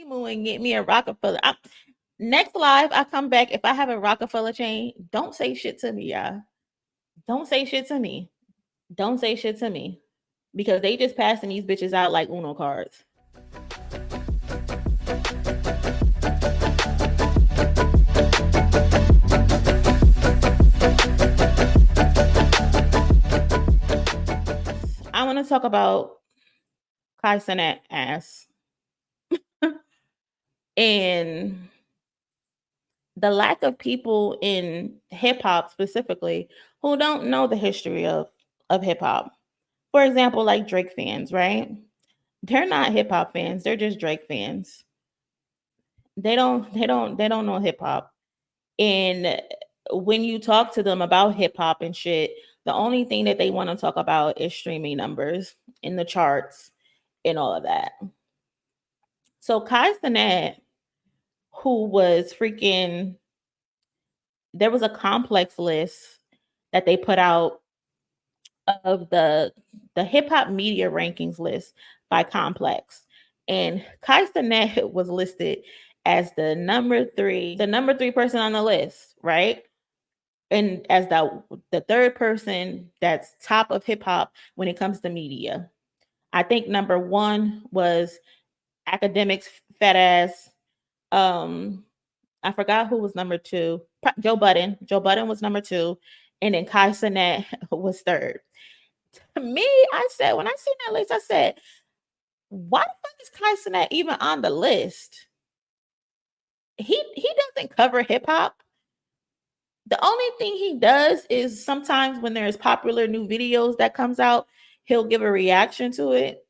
and get me a Roc-A-Fella. Next live, I come back. If I have a Roc-A-Fella chain, don't say shit to me, y'all. Don't say shit to me. Don't say shit to me. Because they just passing these bitches out like Uno cards. I want to talk about Cenat ass. And the lack of people in hip hop specifically who don't know the history of hip hop. For example, like Drake fans, right? They're not hip hop fans, they're just Drake fans. They don't know hip hop. And when you talk to them about hip hop and shit, the only thing that they want to talk about is streaming numbers in the charts and all of that. So Cenat, who was freaking, there was a complex list that they put out of the hip hop media rankings list by Complex, and Cenat was listed as the number three person on the list, right? And as the third person that's top of hip hop when it comes to media. I think number one was Academics fat ass. I forgot who was number two. Joe Budden. Joe Budden was number two, and then Cenat was third. To me, I said, when I seen that list, I said, why the fuck is Cenat even on the list? He doesn't cover hip hop. The only thing he does is sometimes when there's popular new videos that comes out, he'll give a reaction to it.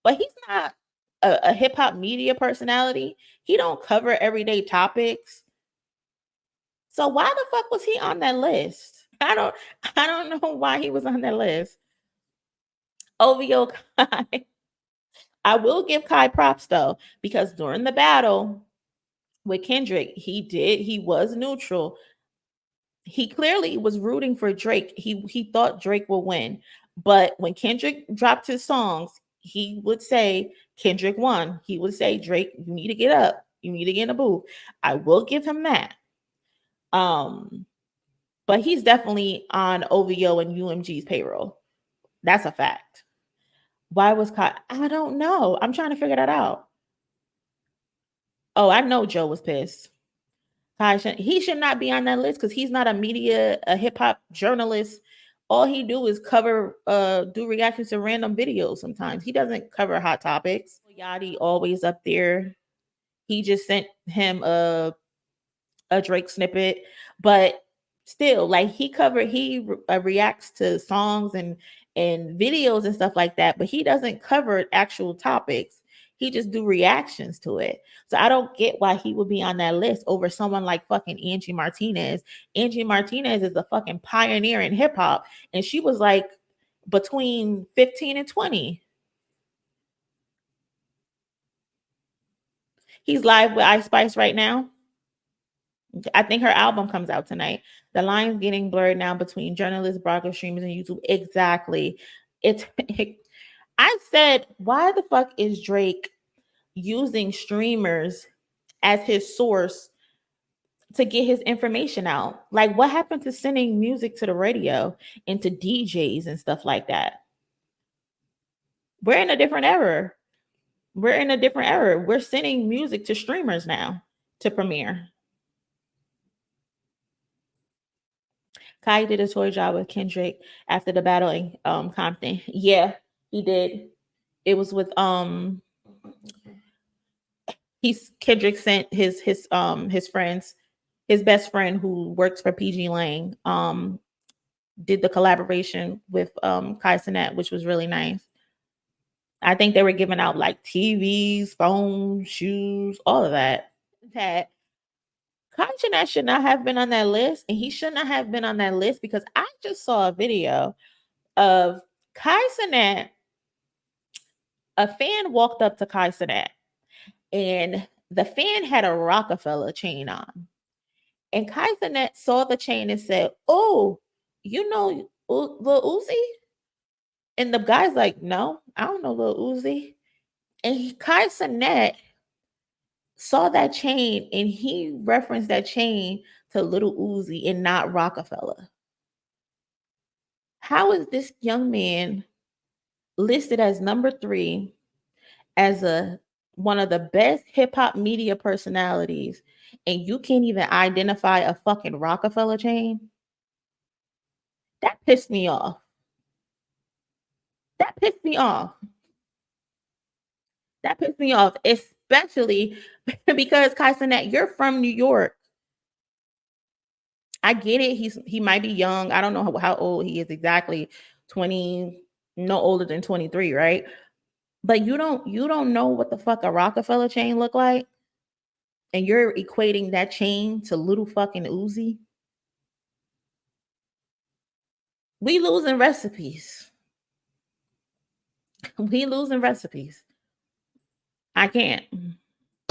But he's not a hip hop media personality. He don't cover everyday topics. So why the fuck was he on that list? I don't know why he was on that list. OVO Kai. I will give Kai props though, because during the battle with Kendrick, he was neutral. He clearly was rooting for Drake. He thought Drake would win. But when Kendrick dropped his songs, he would say Kendrick won. He would say, Drake, you need to get up. You need to get in the booth. I will give him that. But he's definitely on OVO and UMG's payroll. That's a fact. Why was Kai? I don't know. I'm trying to figure that out. Oh, I know Joe was pissed. He should not be on that list because he's not a hip hop journalist. All he do is cover, do reactions to random videos. Sometimes he doesn't cover hot topics. Yachty always up there. He just sent him a Drake snippet, but still, like he reacts to songs and videos and stuff like that, but he doesn't cover actual topics. He just do reactions to it. So I don't get why he would be on that list over someone like fucking Angie Martinez. Angie Martinez is a fucking pioneer in hip hop, and she was like between 15 and 20. He's live with Ice Spice right now. I think her album comes out tonight. The line's getting blurred now between journalists, broadcast streamers, and YouTube. Exactly. I said, why the fuck is Drake using streamers as his source to get his information out? Like, what happened to sending music to the radio and to DJs and stuff like that? We're in a different era. We're sending music to streamers now to premiere. Kai did a tour job with Kendrick after the battle in Compton. Yeah, he did. It was with Kendrick sent his friends, his best friend who works for PG Lang, did the collaboration with Cenat, which was really nice. I think they were giving out like TVs, phones, shoes, all of that. That Cenat should not have been on that list, and he should not have been on that list because I just saw a video of Cenat. A fan walked up to Cenat, and the fan had a Roc-A-Fella chain on. And Cenat saw the chain and said, "Oh, you know Lil Uzi?" And the guy's like, "No, I don't know Lil Uzi." And Cenat saw that chain and he referenced that chain to Little Uzi and not Roc-A-Fella. How is this young man listed as number 3 as a one of the best hip hop media personalities, and you can't even identify a fucking Roc-A-Fella chain? That pissed me off. That pissed me off. That pissed me off, especially because Cenat, you're from New York. I get it. He might be young. I don't know how old he is exactly. 20, no older than 23, right? But you don't know what the fuck a Roc-A-Fella chain look like, and you're equating that chain to little fucking Uzi. We losing recipes. We losing recipes. I can't.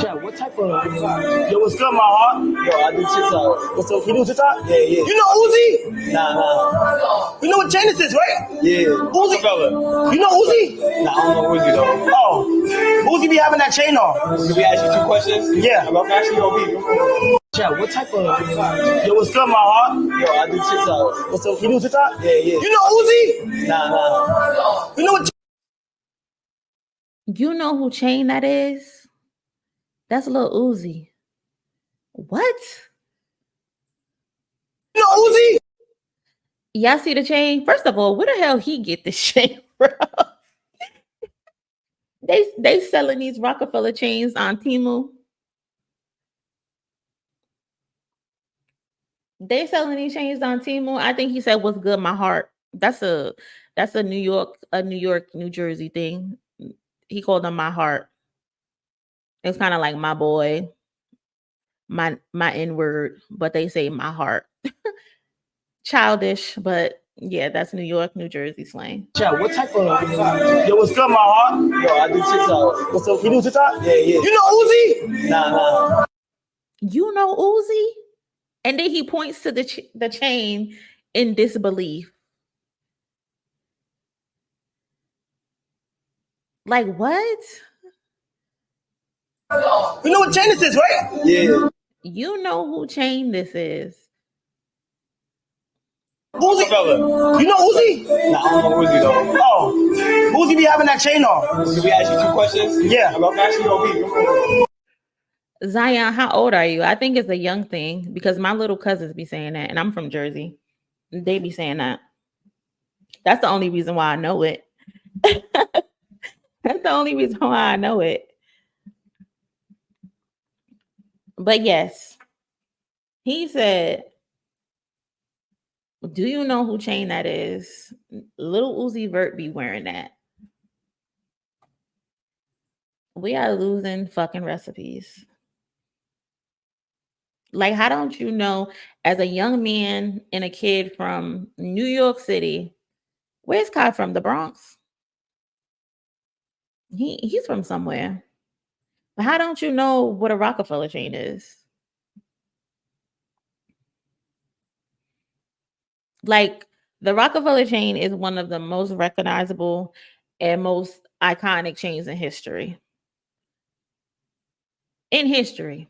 Yeah, what type of yo? What's good, my heart? Yo, I do TikTok. What's up? You do TikTok? Yeah, yeah. You know Uzi? Nah. You know what chain this is, right? Yeah. Uzi? Fella. You know Uzi? Nah, I don't know Uzi though. Oh, Uzi be having that chain on. Can we ask you 2 questions? Yeah. I'm actually gonna be. Yeah, what type of yo? What's good, my heart? Yo, I do TikTok. What's up? You do TikTok? Yeah, yeah. You know Uzi? Nah. You know what? You know who chain that is? That's Lil Uzi. What? You know Uzi? Y'all see the chain? First of all, where the hell he get this chain from? They selling these Roc-A-Fella chains on Temu. They selling these chains on Temu. I think he said, "What's good, my heart?" That's a New York, New Jersey thing. He called them my heart. It's kind of like my boy, my N-word, but they say my heart. Childish, but yeah, that's New York, New Jersey slang. Yeah, what type of yo? What's good, my heart? Yo, I do TikTok. What's up? You do TikTok? Yeah, yeah. You know Uzi? Nah. You know Uzi? And then he points to the chain in disbelief. Like what? You know what chain this is, right? Yeah. You know who chain this is. Uzi? Fella. You know Uzi? Nah, I don't know Uzi though. Oh, Uzi be having that chain on. Can we ask you 2 questions? Yeah. I'm actually gonna be. Zion, how old are you? I think it's a young thing because my little cousins be saying that, and I'm from Jersey. They be saying that. That's the only reason why I know it. That's the only reason why I know it. But yes, he said, "Do you know who chain that is?" Little Uzi Vert be wearing that. We are losing fucking recipes. Like, how don't you know, as a young man and a kid from New York City, where's Kai from? The Bronx? He's from somewhere. But how don't you know what a Roc-A-Fella chain is? Like, the Roc-A-Fella chain is one of the most recognizable and most iconic chains in history. In history.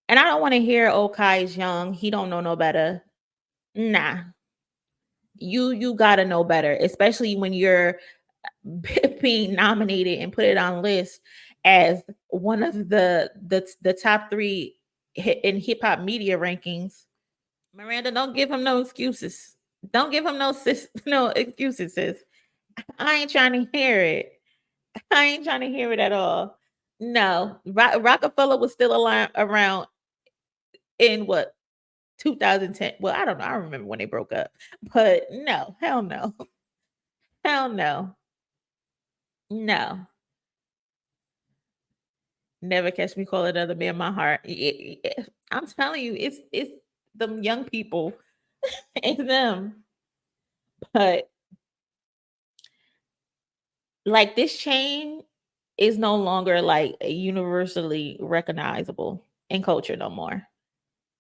And I don't want to hear, oh, Kai is young. He don't know no better. Nah. You gotta know better, especially when you're being nominated and put it on list as one of the top 3 in hip hop media rankings. Miranda, don't give him no excuses. Don't give him no excuses, sis. I ain't trying to hear it. I ain't trying to hear it at all. No, Roc-A-Fella was still around in what, 2010. Well, I don't know. I don't remember when they broke up, but no, hell no, hell no, no. Never catch me call another man my heart. I'm telling you, it's them young people, it's them. But like this chain is no longer like universally recognizable in culture no more.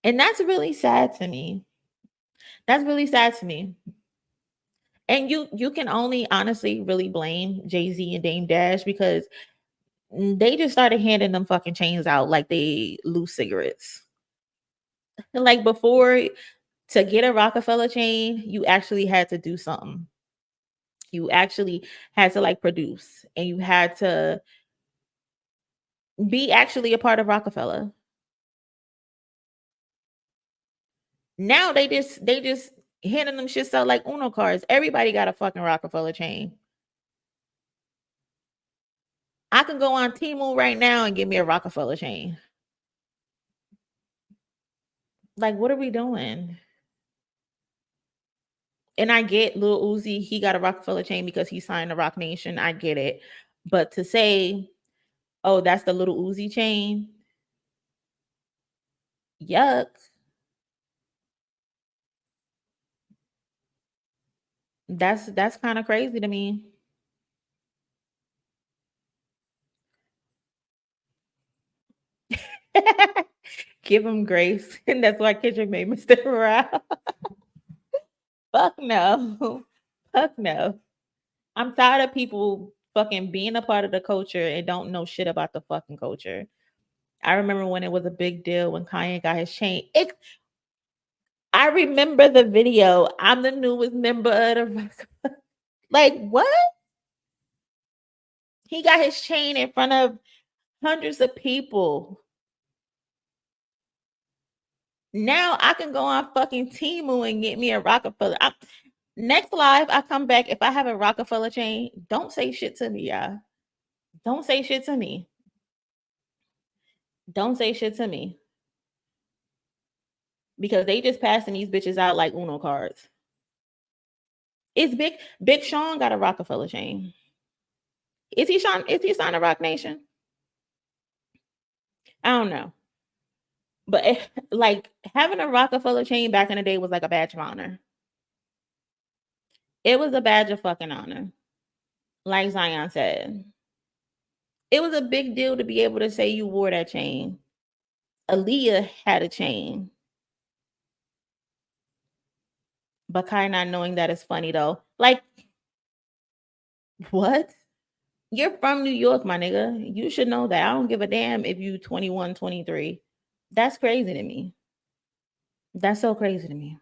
And that's really sad to me. That's really sad to me. And you can only honestly really blame Jay-Z and Dame Dash because They just started handing them fucking chains out like they loose cigarettes. Like before, to get a Roc-A-Fella chain, you actually had to do something. You actually had to like produce, and you had to be actually a part of Roc-A-Fella. Now they just handing them shit out like Uno cards. Everybody got a fucking Roc-A-Fella chain. I can go on Temu right now and get me a Roc-A-Fella chain. Like, what are we doing? And I get Lil Uzi, he got a Roc-A-Fella chain because he signed the Roc Nation. I get it. But to say, oh, that's the Little Uzi chain, yuck. That's kind of crazy to me. Give him grace. And that's why Kendrick made Mr. Morale. Fuck no. Fuck no. I'm tired of people fucking being a part of the culture and don't know shit about the fucking culture. I remember when it was a big deal when Kanye got his chain. I remember the video. I'm the newest member of the like what? He got his chain in front of hundreds of people. Now I can go on fucking Temu and get me a Roc-A-Fella. Next live, I come back. If I have a Roc-A-Fella chain, don't say shit to me, y'all. Don't say shit to me. Don't say shit to me. Because they just passing these bitches out like Uno cards. It's Big Sean got a Roc-A-Fella chain. Is he signed a Roc Nation? I don't know. But like having a Roc-A-Fella chain back in the day was like a badge of honor. It was a badge of fucking honor. Like Zion said. It was a big deal to be able to say you wore that chain. Aaliyah had a chain. But Kai not knowing that is funny though. Like, what? You're from New York, my nigga. You should know that. I don't give a damn if you 21, 23. That's crazy to me. That's so crazy to me.